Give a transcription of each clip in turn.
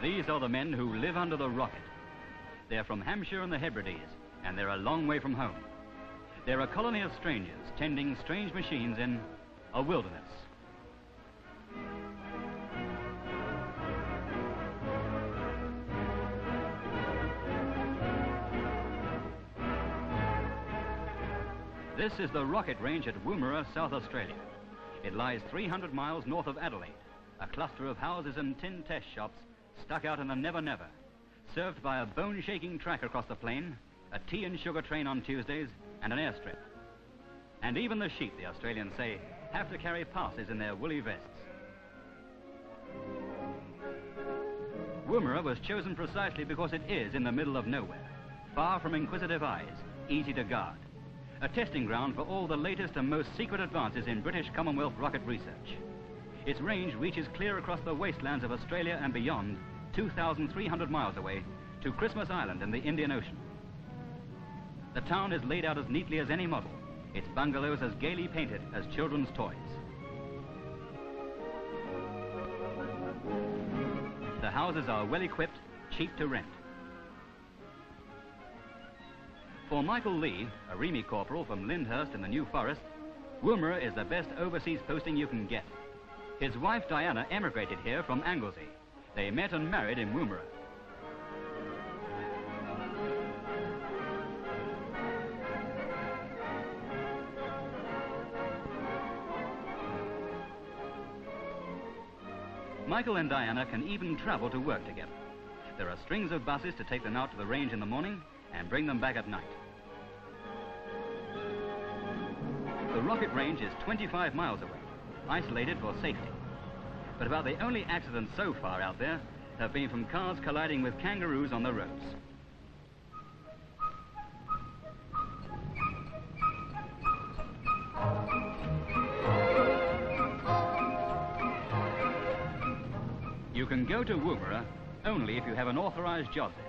These are the men who live under the rocket. They're from Hampshire and the Hebrides, and they're a long way from home. They're a colony of strangers tending strange machines in a wilderness. This is the rocket range at Woomera, South Australia. It lies 300 miles north of Adelaide, a cluster of houses and tin test shops stuck out in the never-never, served by a bone-shaking track across the plain, a tea and sugar train on Tuesdays, and an airstrip. And even the sheep, the Australians say, have to carry passes in their woolly vests. Woomera was chosen precisely because it is in the middle of nowhere, far from inquisitive eyes, easy to guard. A testing ground for all the latest and most secret advances in British Commonwealth rocket research. Its range reaches clear across the wastelands of Australia and beyond, 2,300 miles away, to Christmas Island in the Indian Ocean. The town is laid out as neatly as any model, its bungalows as gaily painted as children's toys. The houses are well equipped, cheap to rent. For Michael Lee, a Remy corporal from Lyndhurst in the New Forest, Woomera is the best overseas posting you can get. His wife Diana emigrated here from Anglesey. They met and married in Woomera. Michael and Diana can even travel to work together. There are strings of buses to take them out to the range in the morning and bring them back at night. The rocket range is 25 miles away, isolated for safety. But about the only accidents so far out there have been from cars colliding with kangaroos on the roads. You can go to Woomera only if you have an authorized job there.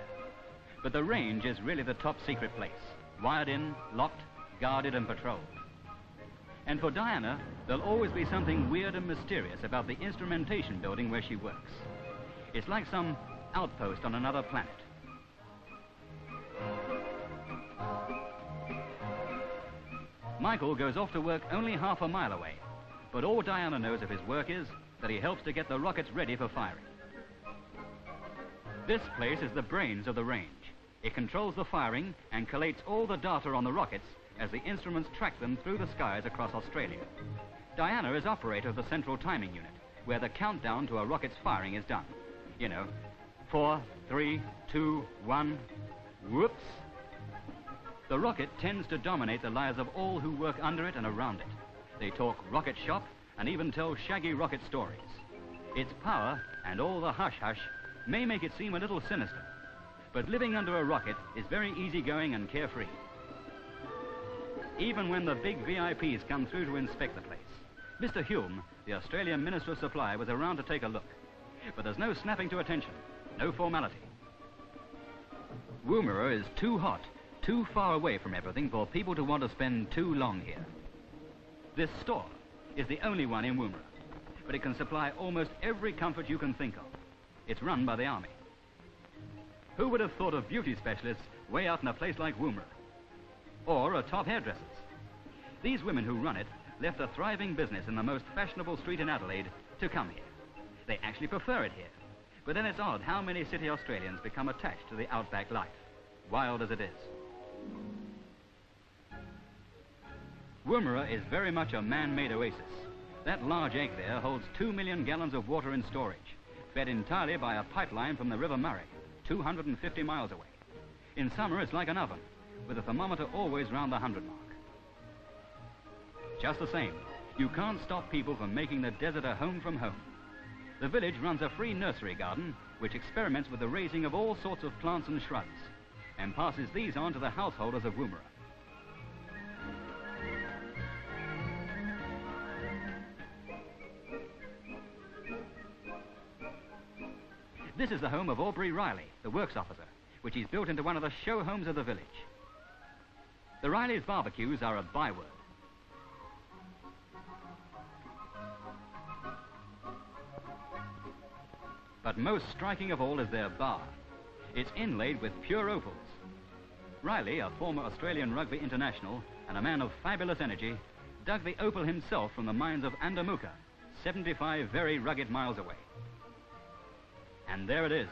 But the range is really the top secret place, wired in, locked, guarded and patrolled. And for Diana, there'll always be something weird and mysterious about the instrumentation building where she works. It's like some outpost on another planet. Michael goes off to work only half a mile away, but all Diana knows of his work is that he helps to get the rockets ready for firing. This place is the brains of the range. It controls the firing and collates all the data on the rockets as the instruments track them through the skies across Australia. Diana is operator of the central timing unit, where the countdown to a rocket's firing is done. You know, 4, 3, 2, 1, whoops. The rocket tends to dominate the lives of all who work under it and around it. They talk rocket shop and even tell shaggy rocket stories. Its power and all the hush-hush may make it seem a little sinister, but living under a rocket is very easygoing and carefree. Even when the big VIPs come through to inspect the place. Mr. Hume, the Australian Minister of Supply, was around to take a look. But there's no snapping to attention, no formality. Woomera is too hot, too far away from everything for people to want to spend too long here. This store is the only one in Woomera, but it can supply almost every comfort you can think of. It's run by the Army. Who would have thought of beauty specialists way out in a place like Woomera? Or a top hairdressers? These women who run it left a thriving business in the most fashionable street in Adelaide to come here. They actually prefer it here. But then it's odd how many city Australians become attached to the outback life, wild as it is. Woomera is very much a man-made oasis. That large egg there holds 2 million gallons of water in storage, fed entirely by a pipeline from the River Murray, 250 miles away. In summer, it's like an oven, with a thermometer always round the 100 mark. Just the same, you can't stop people from making the desert a home from home. The village runs a free nursery garden which experiments with the raising of all sorts of plants and shrubs and passes these on to the householders of Woomera. This is the home of Aubrey Riley, the works officer, which he's built into one of the show homes of the village. The Rileys' barbecues are a byword. But most striking of all is their bar. It's inlaid with pure opals. Riley, a former Australian rugby international and a man of fabulous energy, dug the opal himself from the mines of Andamuka, 75 very rugged miles away. And there it is.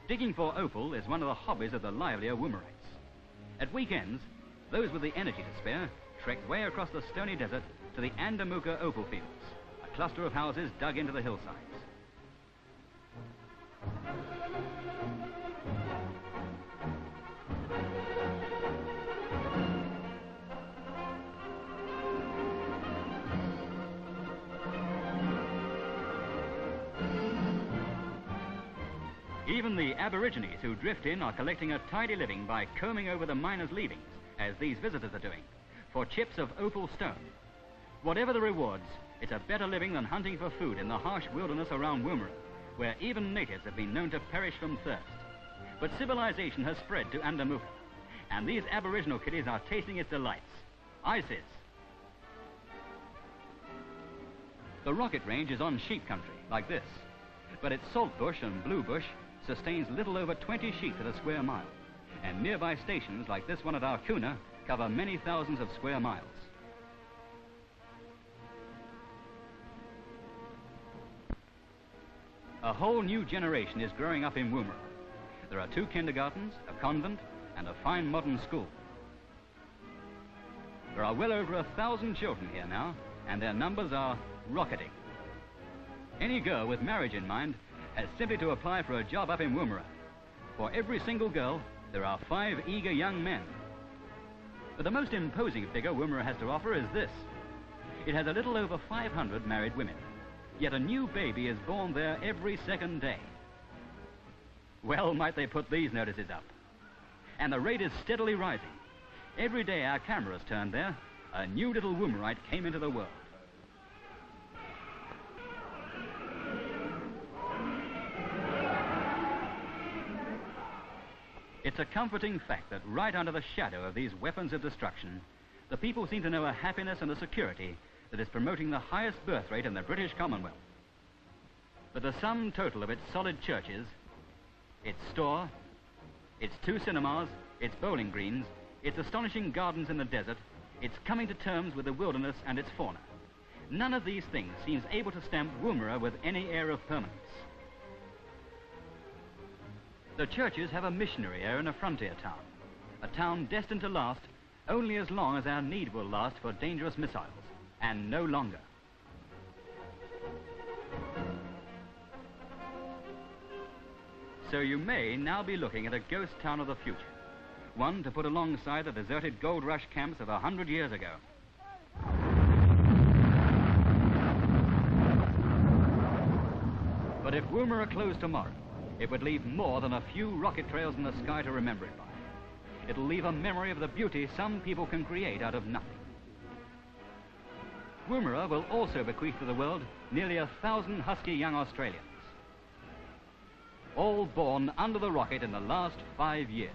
Digging for opal is one of the hobbies of the livelier Woomerites. At weekends, those with the energy to spare trek way across the stony desert to the Andamuka opal fields, a cluster of houses dug into the hillsides. Even the Aborigines who drift in are collecting a tidy living by combing over the miners' leavings, as these visitors are doing, for chips of opal stone. Whatever the rewards, it's a better living than hunting for food in the harsh wilderness around Woomera, where even natives have been known to perish from thirst. But civilization has spread to Andamuka, and these Aboriginal kiddies are tasting its delights. ISIS. The rocket range is on sheep country, like this, but its saltbush and bluebush sustains little over 20 sheep at a square mile, and nearby stations like this one at Arkuna cover many thousands of square miles. A whole new generation is growing up in Woomera. There are 2 kindergartens, a convent, and a fine modern school. There are well over 1,000 children here now, and their numbers are rocketing. Any girl with marriage in mind has simply to apply for a job up in Woomera. For every single girl, there are 5 eager young men. But the most imposing figure Woomera has to offer is this. It has a little over 500 married women, yet a new baby is born there every second day. Well, might they put these notices up. And the rate is steadily rising. Every day our cameras turned there, a new little Woomerite came into the world. It's a comforting fact that right under the shadow of these weapons of destruction, the people seem to know a happiness and a security that is promoting the highest birth rate in the British Commonwealth. But the sum total of its solid churches, its store, its 2 cinemas, its bowling greens, its astonishing gardens in the desert, its coming to terms with the wilderness and its fauna, none of these things seems able to stamp Woomera with any air of permanence. The churches have a missionary air in a frontier town, a town destined to last only as long as our need will last for dangerous missiles, and no longer. So you may now be looking at a ghost town of the future, one to put alongside the deserted gold rush camps of 100 years ago. But if Woomera closed tomorrow, it would leave more than a few rocket trails in the sky to remember it by. It'll leave a memory of the beauty some people can create out of nothing. Woomera will also bequeath to the world nearly 1,000 husky young Australians, all born under the rocket in the last 5 years.